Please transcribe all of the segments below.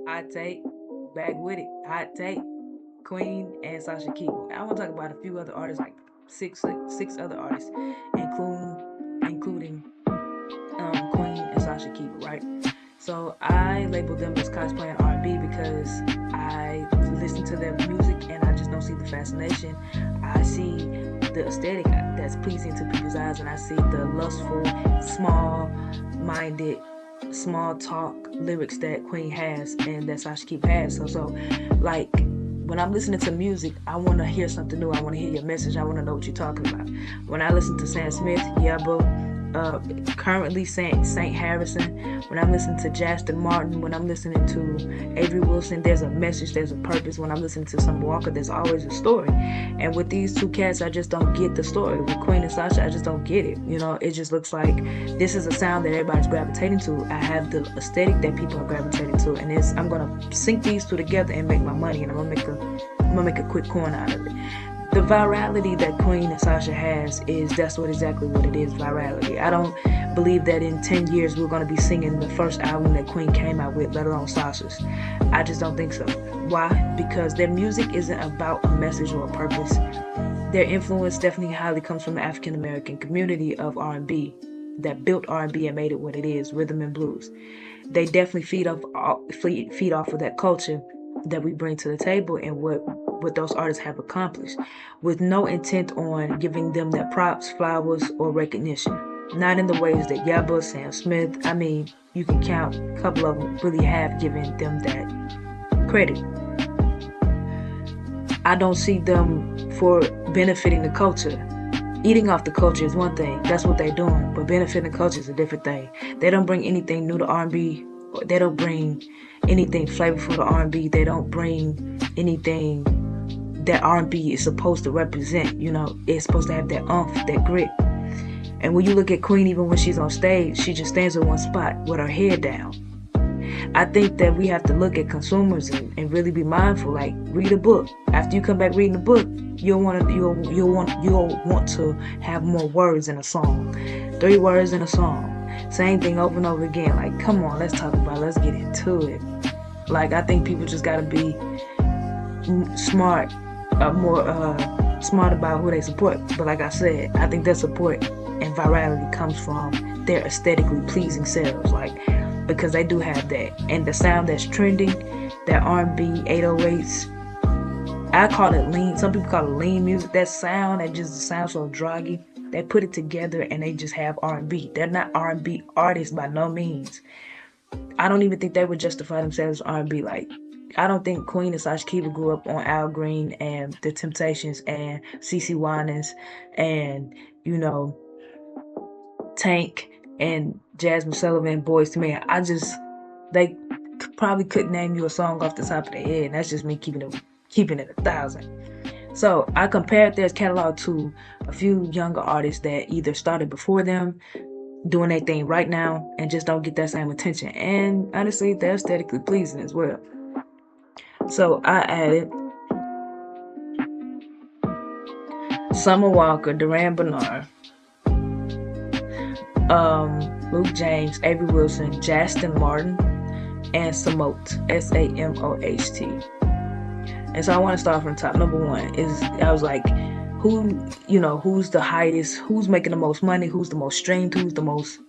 Hot take, back with it. Hot take, Queen and Sasha Keeble. I want to talk about a few other artists, like six other artists, including Queen and Sasha Keeble, right? So I label them as cosplay and R&B because I listen to their music and I just don't see the fascination. I see the aesthetic that's pleasing to people's eyes, and I see the lustful, small-minded, small talk lyrics that Queen has and that Sasha Keeble has. So like when I'm listening to music, I want to hear something new. I want to hear your message. I want to know what you're talking about. When I listen to Sam Smith, yeah, boo. Currently Saint Harrison, when I'm listening to Justin Martin, when I'm listening to Avery Wilson, there's a message, there's a purpose. When I'm listening to Summer Walker, there's always a story. And with these two cats, I just don't get the story. With Queen and Sasha, I just don't get it. It just looks like this is a sound that everybody's gravitating to. I have the aesthetic that people are gravitating to, and I'm gonna sync these two together and make my money, and I'm gonna make a quick coin out of it. The virality that Queen and Sasha has that's exactly what it is, virality. I don't believe that in 10 years we're going to be singing the first album that Queen came out with, let alone Sasha's. I just don't think so. Why? Because their music isn't about a message or a purpose. Their influence definitely highly comes from the African American community of R&B that built R&B and made it what it is, rhythm and blues. They definitely feed off of that culture that we bring to the table and what those artists have accomplished, with no intent on giving them their props, flowers, or recognition. Not in the ways that Yaba, Sam Smith, I mean, you can count a couple of them really have given them that credit. I don't see them for benefiting the culture. Eating off the culture is one thing, that's what they're doing, but benefiting the culture is a different thing. They don't bring anything new to R&B. They don't bring anything flavorful to R&B. They don't bring anything that R&B is supposed to represent. It's supposed to have that oomph, that grit. And when you look at Queen, even when she's on stage, she just stands in one spot with her head down. I think that we have to look at consumers and really be mindful. Like, read a book. After you come back reading the book, you'll want to have more words in a song. 3 words in a song. Same thing over and over again. Like, come on, let's talk about it. Let's get into it. Like, I think people just gotta be smart, more smart about who they support. But like I said, I think their support and virality comes from their aesthetically pleasing selves. Like, because they do have that. And the sound that's trending, that R&B 808s, I call it lean. Some people call it lean music. That sound that just sounds so druggy. They put it together and they just have R&B. They're not R&B artists by no means. I don't even think they would justify themselves as R&B. Like, I don't think Queen and Sasha Keeble grew up on Al Green and The Temptations and CeCe Winans and, Tank and Jasmine Sullivan, Boyz II Men. They probably couldn't name you a song off the top of their head. And that's just me keeping it 1,000. So I compared their catalog to a few younger artists that either started before them, doing their thing right now, and just don't get that same attention. And honestly, they're aesthetically pleasing as well. So I added Summer Walker, Duran Bernard, Luke James, Avery Wilson, Justin Martin, and Samoht, Samoht. And so I want to start from the top. Number 1 is, I was like, who's the highest, who's making the most money, who's the most streamed, who's the most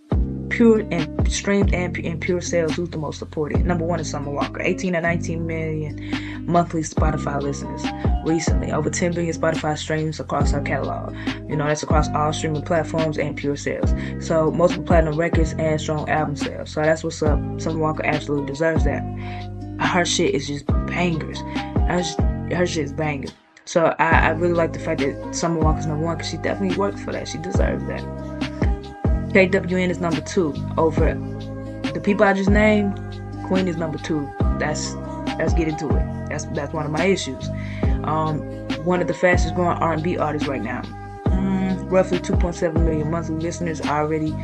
pure and streamed and pure sales, who's the most supported. Number 1 is Summer Walker, 18 to 19 million monthly Spotify listeners recently, over 10 billion Spotify streams across her catalog. That's across all streaming platforms and pure sales. So multiple platinum records and strong album sales. So that's what's up. Summer Walker absolutely deserves that. Her shit is just bangers. Her shit is bangers. So I really like the fact that Summer Walker's number 1, because she definitely worked for that. She deserves that. KWN is number 2. Over the people I just named, Queen is number 2. Let's get into it. That's one of my issues. One of the fastest growing R&B artists right now. Roughly 2.7 million monthly listeners, already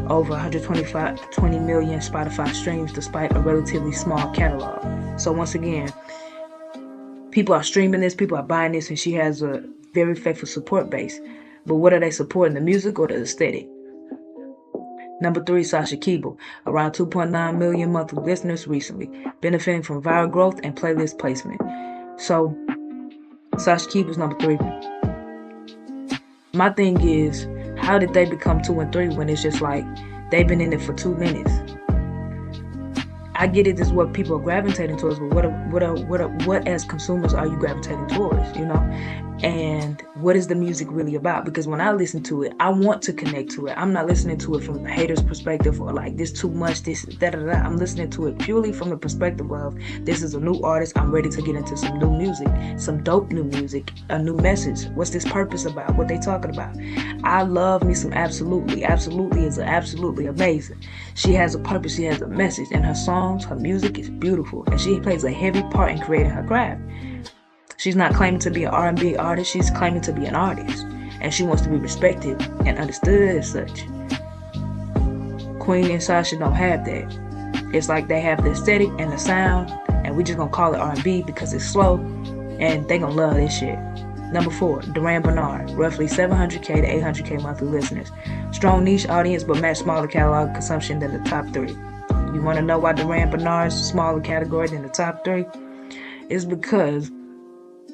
over 120 million Spotify streams despite a relatively small catalog. So once again, people are streaming this, people are buying this, and she has a very faithful support base. But what are they supporting, the music or the aesthetic? Number 3, Sasha Keeble, around 2.9 million monthly listeners recently, benefiting from viral growth and playlist placement. So, Sasha Keeble's number 3. My thing is, how did they become 2 and 3 when it's just like they've been in it for 2 minutes? I get it, this is what people are gravitating towards, but what as consumers are you gravitating towards, you know? And what is the music really about? Because when I listen to it, I want to connect to it. I'm not listening to it from the hater's perspective or like this too much, this da-da-da. I'm listening to it purely from the perspective of this is a new artist. I'm ready to get into some new music, some dope new music, a new message. What's this purpose about? What they talking about? I love me some Absolutely. Absolutely is absolutely amazing. She has a purpose. She has a message. And her songs, her music is beautiful. And she plays a heavy part in creating her craft. She's not claiming to be an R&B artist. She's claiming to be an artist. And she wants to be respected and understood as such. Queen and Sasha don't have that. It's like they have the aesthetic and the sound, and we just gonna call it R&B because it's slow, and they gonna love this shit. Number 4, Duran Bernard, roughly 700K to 800K monthly listeners. Strong niche audience, but much smaller catalog consumption than the top 3. You want to know why Duran Bernard's a smaller category than the top 3? It's because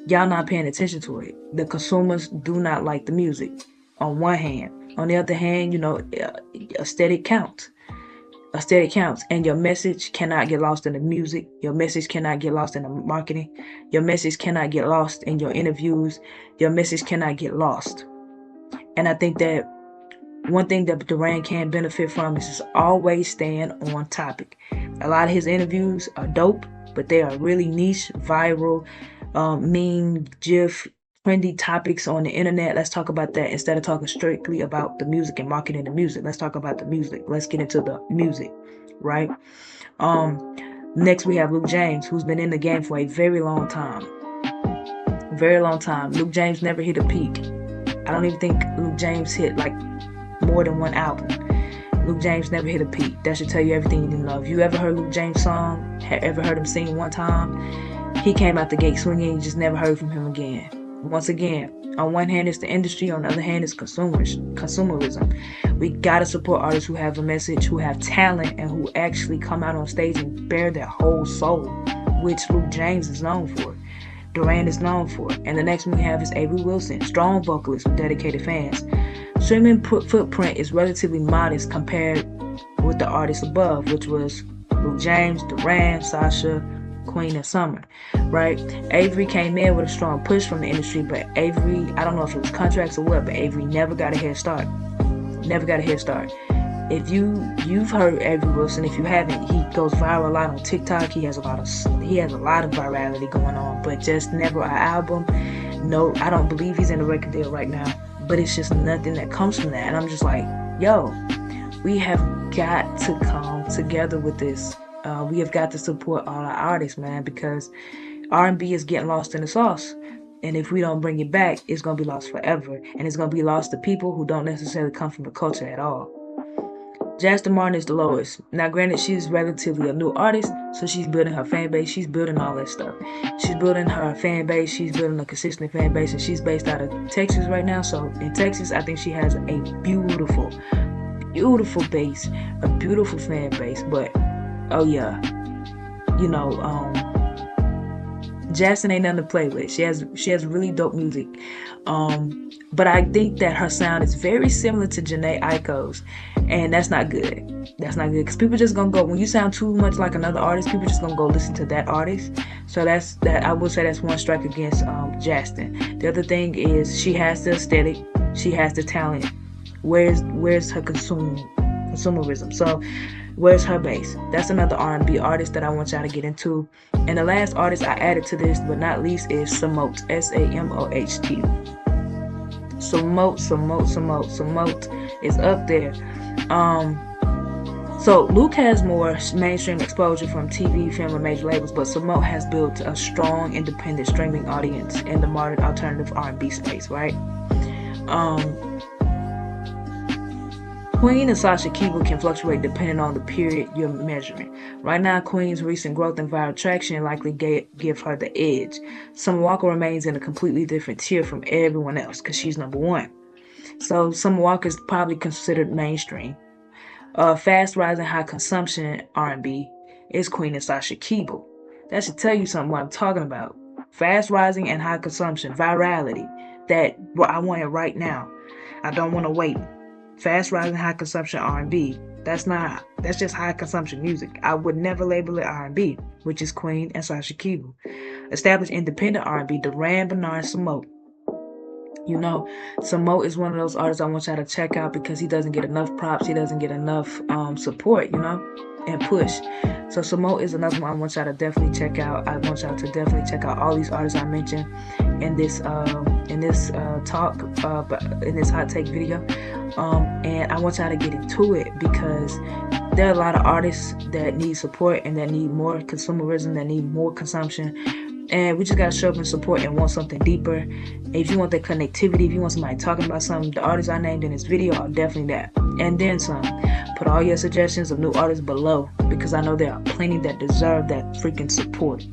y'all not paying attention to it. The consumers do not like the music, on one hand. On the other hand, you know, aesthetic counts. Aesthetic counts. And your message cannot get lost in the music. Your message cannot get lost in the marketing. Your message cannot get lost in your interviews. Your message cannot get lost. And I think that one thing that Duran can benefit from is just always staying on topic. A lot of his interviews are dope, but they are really niche, viral, meme, GIF, trendy topics on the internet. Let's talk about that instead of talking strictly about the music and marketing the music. Let's talk about the music. Let's get into the music, right? Next we have Luke James, who's been in the game for a very long time. Very long time. Luke James never hit a peak. I don't even think Luke James hit like more than one album. Luke James never hit a peak. That should tell you everything you need to know. If you ever heard Luke James' song, ever heard him sing one time, he came out the gate swinging. You just never heard from him again. Once again, on one hand, it's the industry. On the other hand, it's consumerism. We gotta support artists who have a message, who have talent, and who actually come out on stage and bear their whole soul, which Luke James is known for. Duran is known for. And the next one we have is Avery Wilson, strong vocalist with dedicated fans. Streaming footprint is relatively modest compared with the artists above, which was Luke James, Duran, Sasha, Queen, and Summer, right? Avery came in with a strong push from the industry, but Avery, I don't know if it was contracts or what, but Avery never got a head start. Never got a head start. If you've heard Avery Wilson, if you haven't, he goes viral a lot on TikTok. He has a lot of virality going on, but just never an album. No, I don't believe he's in a record deal right now, but it's just nothing that comes from that. And I'm just like, yo, we have got to come together with this. We have got to support all our artists, man, because R&B is getting lost in the sauce. And if we don't bring it back, it's going to be lost forever. And it's going to be lost to people who don't necessarily come from the culture at all. Jasmine Martin is the lowest. Now, granted, she's relatively a new artist, so she's building her fan base. She's building all that stuff. She's building her fan base. She's building a consistent fan base, and she's based out of Texas right now. So in Texas, I think she has a beautiful base, a beautiful fan base. But, oh yeah, you know, Jasmine ain't nothing to play with. She has really dope music. But I think that her sound is very similar to Jhené Aiko's, and that's not good. That's not good because people just gonna go, when you sound too much like another artist, people just gonna go listen to that artist. So that's that. I would say that's one strike against Jasmine. The other thing is she has the aesthetic, she has the talent. Where's her consumerism? So where's her base? That's another R&B artist that I want y'all to get into. And the last artist I added to this, but not least, is Samoht. Samoht. Samoht is up there. So Luke has more mainstream exposure from TV, film, and major labels, but Samoht has built a strong independent streaming audience in the modern alternative R&B space, right? Queen and Sasha Keeble can fluctuate depending on the period you're measuring. Right now, Queen's recent growth and viral traction likely give her the edge. Summer Walker remains in a completely different tier from everyone else because she's number one. So Summer Walker is probably considered mainstream. Fast rising, high consumption R&B is Queen and Sasha Keeble. That should tell you something what I'm talking about. Fast rising and high consumption, virality. That I want it right now. I don't want to wait. Fast rising, high consumption R&B. That's just high consumption music. I would never label it R&B, which is Queen and Sasha Keeble. Established independent R&B, Duran, Bernard, Samote. You know, Samote is one of those artists I want y'all to check out because he doesn't get enough props. He doesn't get enough support, and push. So Samote is another one I want y'all to definitely check out. I want y'all to definitely check out all these artists I mentioned in this talk, in this hot take video. And I want y'all to get into it because there are a lot of artists that need support and that need more consumerism, that need more consumption. And we just gotta show up and support and want something deeper. If you want that connectivity, if you want somebody talking about something, the artists I named in this video are definitely that. And then some. Put all your suggestions of new artists below because I know there are plenty that deserve that freaking support.